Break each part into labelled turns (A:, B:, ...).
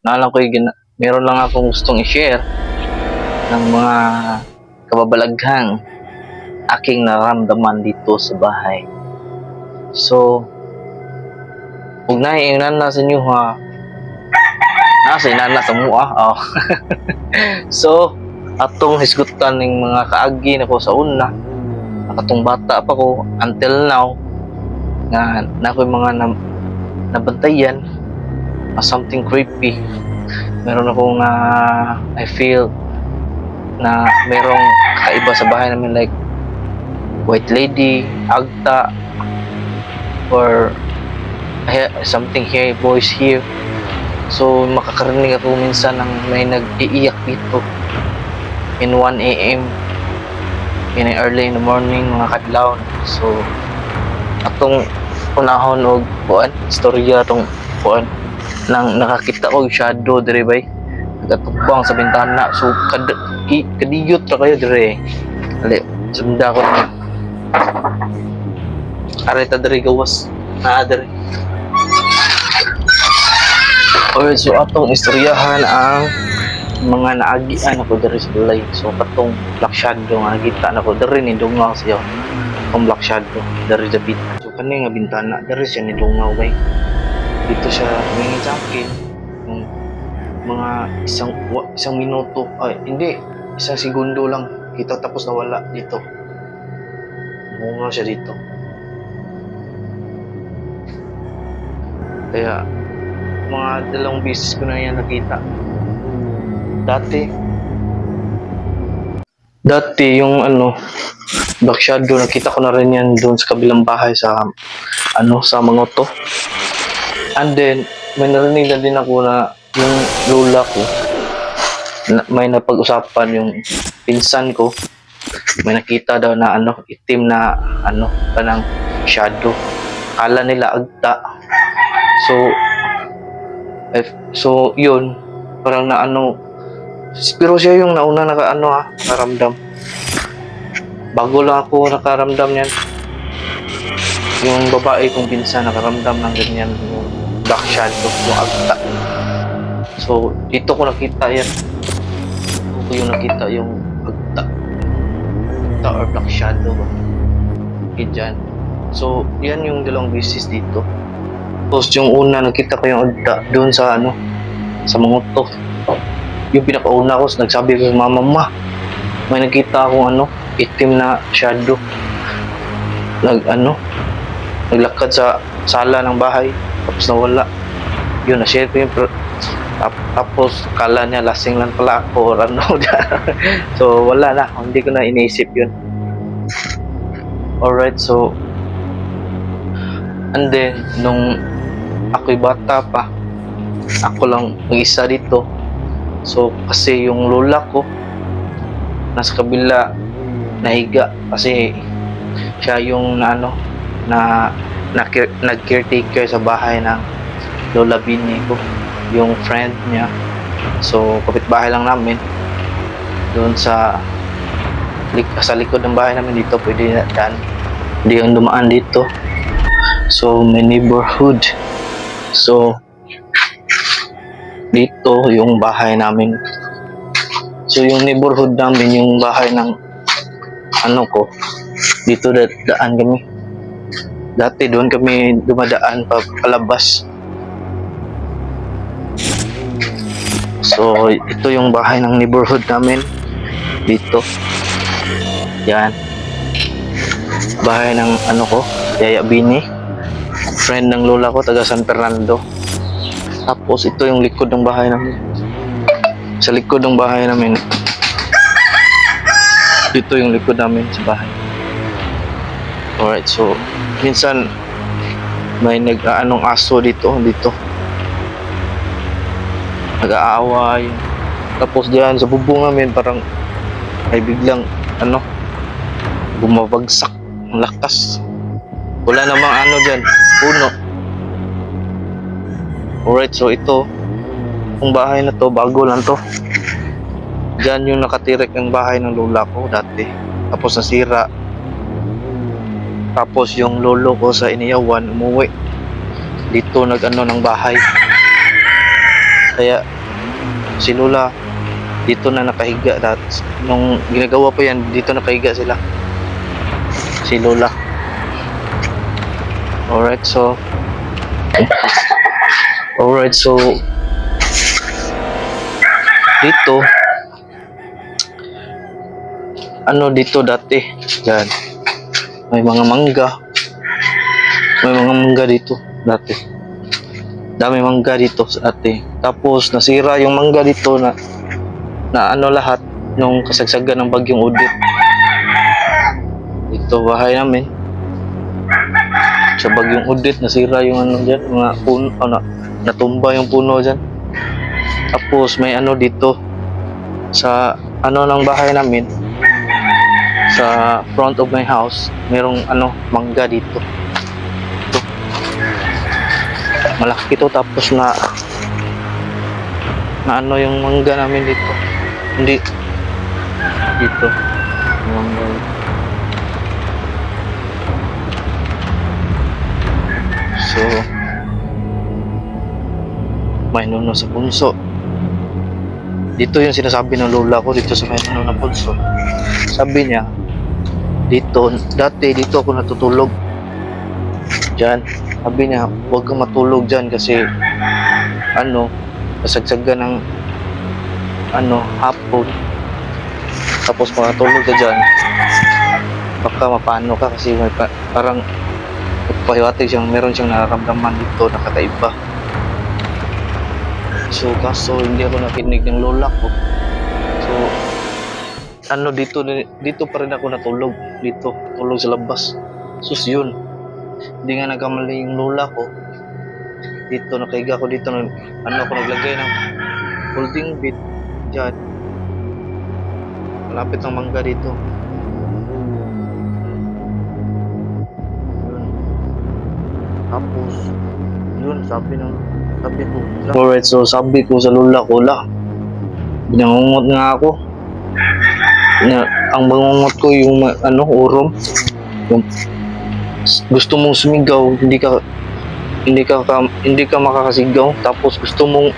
A: alam ko meron lang akong gustong i-share ng mga kababalaghang aking naramdaman dito sa bahay. So, huwag na inana sa inyo ha. Nasa inana sa mua. Oh. So, atong hisgutan ng mga kaagi na ko sa una. Nakatong bata pa ko until now nga na ko mga nabantayan something creepy. Meron akong I feel na merong kaiba sa bahay namin, like white lady, agta, or something here, voice here. So makakarinig ako minsan ng may nag-iiyak dito in 1 AM in early in the morning, mga kadlaw. So atong unahon og kuan istorya atong kuan nang nakakita ko shadow dire bay nagatubang sa bintana. So kadiyot ra kayo dire. Ali sunda ko na areta dire gawas na dire. Alright, so atong istoryahan ang mga naagian ako dire sa balay. So katong black shadow nga nakita na ko dire ni dungaw siya. Ang black shadow dari sa bintana. So kani nga bintana dari siya ni dungaw bay. Dito siya tumingin sa akin ng mga isang minuto, ay hindi, isang segundo lang kita, tapos nawala dito. Bunga siya dito. Kaya mga dalawang beses ko na yan nakita. Dati yung black shadow, nakita ko na rin yan doon sa kabilang bahay sa sa Mangoto. And then may narinig na din ako na yung lola ko may napag-usapan, yung pinsan ko may nakita daw na itim na kanang shadow, kala nila agta. So yun parang na pero siya yung nauna nakaramdam. Bago lang ako nakaramdam yan. Yung babae kong pinsan nakaramdam ng ganyan, yung black shadow, yung agta. So dito ko nakita yan. Dito ko yung nakita yung agta or black shadow ba dyan. So yan yung dalawang beses dito. Tapos yung una nakita ko yung agta doon sa sa Mangoto. Yung pinakauna ko, nagsabi ko sa mama, may nakita akong itim na shadow naglakad sa sala ng bahay, tapos nawala. Yun, na-share ko yun, tapos kala niya lasing lang pala ako or so wala na, hindi ko na iniisip yun. Alright, so and then nung ako'y bata pa, ako lang mag-isa dito. So kasi yung lola ko nasa kabila nahiga, kasi siya yung nag-caretaker sa bahay ng lola bini ko, yung friend niya. So kapitbahay lang namin doon sa likod ng bahay namin. Dito pwede na daan, hindi yung dumaan dito. So may neighborhood. So dito yung bahay namin. So yung neighborhood namin, yung bahay ng ko, dito daan kami. Dati doon kami dumadaan palabas. So ito yung bahay ng neighborhood namin dito. Yan, bahay ng ko, Yaya Bini, friend ng lola ko, taga San Fernando. Tapos ito yung likod ng bahay namin. Sa likod ng bahay namin, dito yung likod namin sa bahay. Alright, so minsan may aso dito nag-aaway. Tapos diyan sa bubong namin parang ay biglang bumabagsak ang lakas. Wala namang dyan, puno. Alright, so ito yung bahay na to, bago lang to. Diyan yung nakatirik ng bahay ng lola ko dati, tapos nasira. Tapos yung lolo ko sa Iniyawan umuwi dito, ng bahay. Kaya Si Lola, dito na nakahiga. Nung ginagawa pa yan, dito nakahiga sila. Si Lola. Alright, so dito dito dati yan, may mga mangga dito dati, dami mangga dito dati. Tapos nasira yung mangga dito na lahat nung kasagsagan ng bagyong Odette. Dito bahay namin sa bagyong Odette, nasira yung dyan, mga puno, natumba yung puno dyan. Tapos may dito sa ng bahay namin, sa front of my house, merong mangga dito. Ito. Malaki to, tapos na yung mangga namin dito. Hindi dito. Mangga. So may nuno sa punso. Dito yung sinasabi ng lola ko, dito sa may nuno na punso. Sabi niya, dati dito ako natutulog. Diyan. Sabi niya, huwag kang matulog dyan kasi kasagsagan ng hapon. Tapos makatulog ka dyan, baka mapano ka kasi parang pahiwatig siyang, meron siyang nararamdaman dito na kakaiba. So kaso hindi ako nakinig ng lola ko. So dito pa rin ako natulog, dito tulog sa labas. Sus yun, hindi nga nagkamali yung lola ko. Dito nakahiga ko dito, ako naglagay ng folding bed dyan, malapit ng mangga dito. Yun. Tapos yun, sabi ko, alright, so sabi ko sa lola ko, binangungot nga ako. Ang bangungot ko yung urom. Yung, gusto mong sumigaw, hindi ka makakasigaw. Tapos gusto mong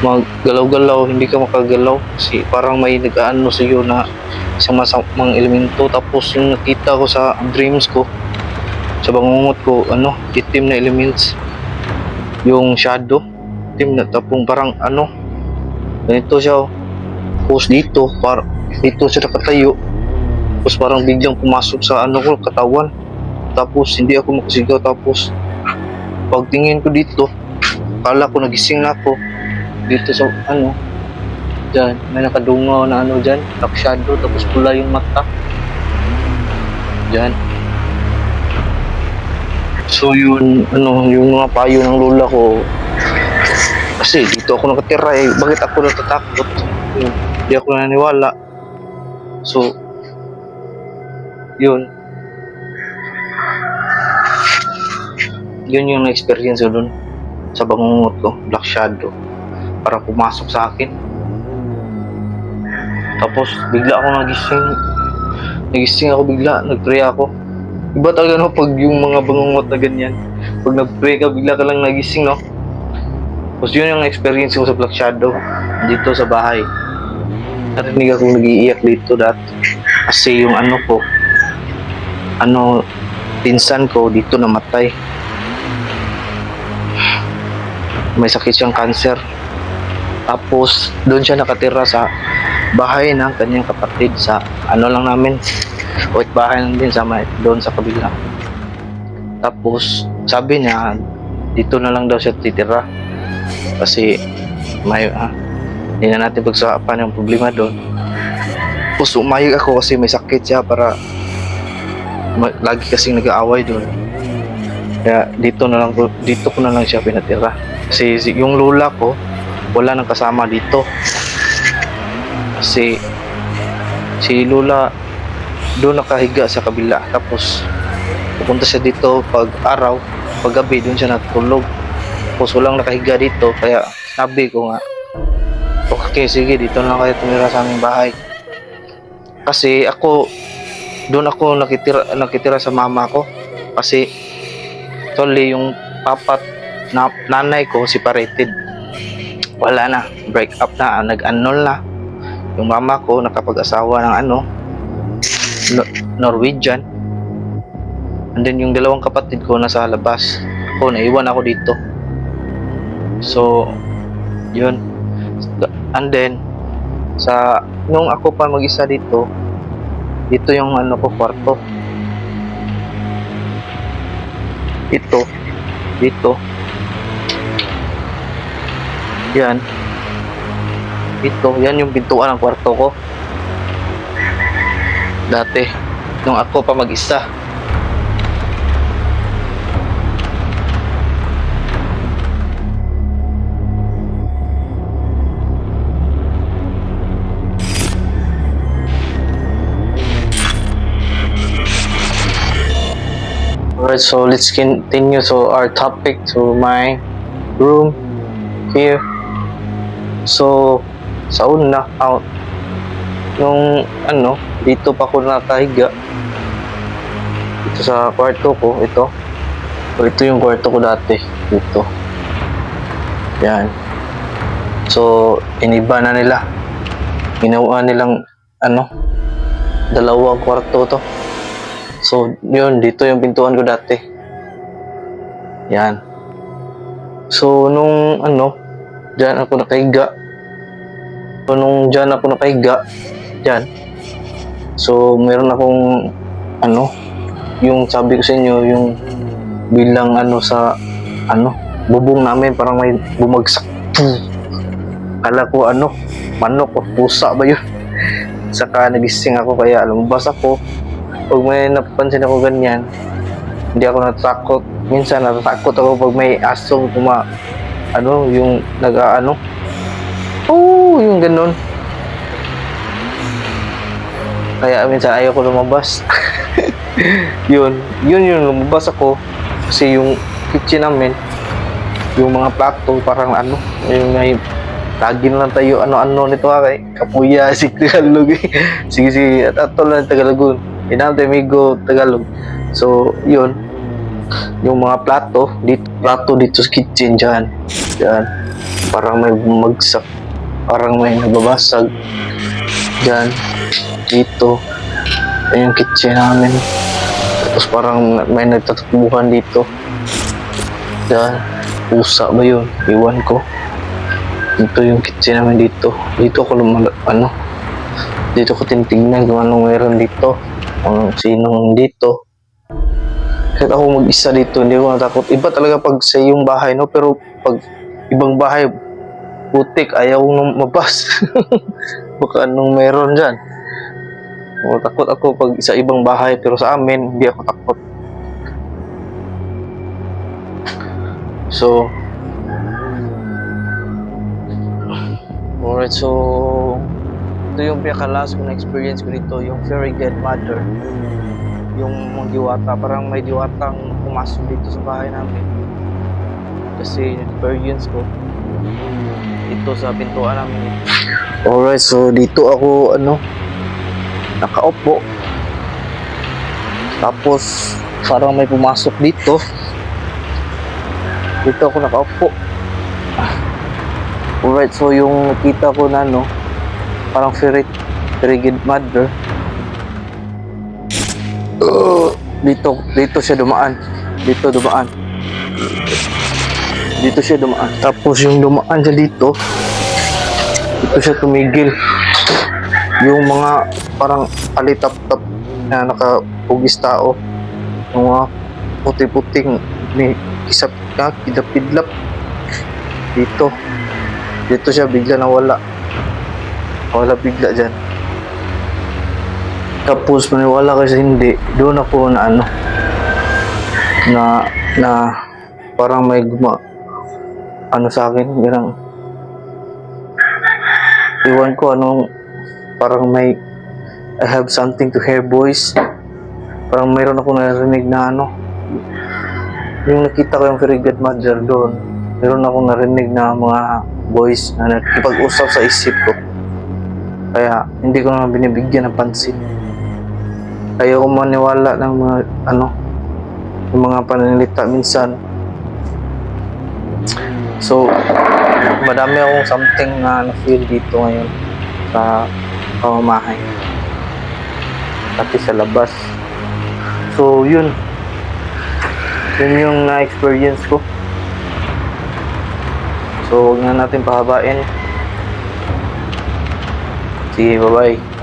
A: maggalaw-galaw, hindi ka makagalaw kasi parang may nag-aano sa iyo na isang masamang elemento. Tapos yung nakita ko sa dreams ko, sa bangungot ko, itim na elements, yung shadow, itim na, tapong parang ganito siya. Tapos dito siya nakatayo. Tapos parang biglang pumasok sa ko, katawan. Tapos hindi ako makasigaw. Tapos pagtingin ko dito, kala ko nagising na ako. Dito sa dyan, may nakadungaw na dyan, dark shadow, tapos pula yung mata. Dyan. So yun, yung mga payo ng lola ko, kasi dito ako nakatira bakit ako natatakot? Hindi ako naniniwala. So yun yung na-experience ko dun sa bangungot ko, black shadow, parang pumasok sa akin. Tapos bigla ako nagising ako bigla, nag-pray ako. Iba talaga pag yung mga bangungot na ganyan, pag nag-pray ka, bigla ka lang nagising, Tapos yun yung experience ko sa black shadow dito sa bahay. Narinig akong nag-iiyak dito dati kasi yung pinsan ko dito namatay. May sakit siyang cancer. Tapos doon siya nakatira sa bahay ng kanyang kapatid sa lang namin, bahay lang din doon sa kabila. Tapos sabi niya dito na lang daw siya titira kasi hindi na natin pagsapan yung problema doon. Tapos umayag ako kasi may sakit siya, para lagi kasing nag-aaway doon. Kaya dito ko na lang siya pinatira. Kasi yung lola ko wala nang kasama dito. Kasi si lola doon nakahiga sa kabila. Tapos pupunta siya dito pag araw, pag gabi doon siya natulog. Tapos walang nakahiga dito. Kaya sabi ko nga, okay, sige, dito na lang kayo tumira sa aming bahay. Kasi doon ako nakitira sa mama ko. Kasi actually yung nanay ko separated. wala na, break up na, nag-annul na. Yung mama ko nakapag-asawa ng Norwegian. And then yung dalawang kapatid ko nasa labas. Ako, naiwan ako dito. So, yun. And then, nung ako pa mag-isa dito yung kwarto. Dito. Yan. Yan yung pintuan ng kwarto ko. Dati, nung ako pa mag-isa. Alright, so let's continue to our topic, to my room here. So, sa una, nung dito pa ako nakahiga, dito sa kwarto ko, ito yung kwarto ko dati, dito. Yan. So, iniba na nila. Ginawa nilang, dalawang kwarto to. So, yun, dito yung pintuan ko dati. Yan. So, nung dyan ako nakahiga. So, meron akong, yung sabi ko sa inyo, yung bilang sa, bubong namin, parang may bumagsak. Kala ko, manok o pusa ba yun? Saka nagising ako, kaya lumabas ako. Pag may napansin ako ganyan, hindi ako natatakot. Minsan natatakot ako pag may asong yung yung ganun. Kaya minsan ayaw ko lumabas. yun yung lumabas ako. Kasi yung kitchen namin, yung mga plato, parang yung may lagi na lang tayo, nito kay Kapuya, si Tagalog eh. Sige, at ato lang Tagalog. Inante Migo, Tagalog. So, yun. Yung mga plato dito sa kitchen dyan. Parang may bumagsak. Parang may nababasag. Dyan. Dito. Yung kitchen namin. Tapos parang may nagtatakbuhan dito. Dyan. Pusa ba yun? Iwan ko. Dito yung kitchen namin dito. Dito ako dito ko tinitingnan kung anong meron dito. Kung sinong dito. Kahit ako mag-isa dito, hindi ako natakot. Iba talaga pag sa iyong bahay, no? Pero pag ibang bahay, putik, ayaw nung mabas. Baka anong meron dyan. Takot ako pag sa ibang bahay, pero sa amin, hindi ako takot. So, alright, so, ito yung pinaka-last ko na experience ko dito, yung fairy godmother. Yung mga diwata, parang may diwatang pumasok dito sa bahay namin. Kasi experience ko dito sa pintuan namin. Alright, so dito ako nakaupo. Tapos parang may pumasok dito. Dito ako nakaupo. Alright, so yung nakita ko na parang fairy godmother. Dito siya dumaan. Tapos yung dumaan siya dito siya tumigil. Yung mga parang alitap-tap na nakapugis tao. Yung mga puti-puting may kidap-kidlap. Dito siya bigla nawala. Wala bigla dyan. Tapos maniwala kasi hindi, doon ako na parang may sa akin, parang iwan ko parang may I have something to hear voice. Parang mayroon ako narinig na yung nakita ko yung fairy godmother doon, mayroon ako narinig na mga voice na nakipag-usap sa isip ko. Kaya hindi ko na binibigyan ng pansin. Ayaw ko maniwala ng mga yung mga pananalita minsan. So, madami akong something na na-feel dito ngayon sa pamamahay. Pati sa labas. So, yun. Yun yung na-experience ko. So, huwag na natin pahabain. Sige, bye-bye.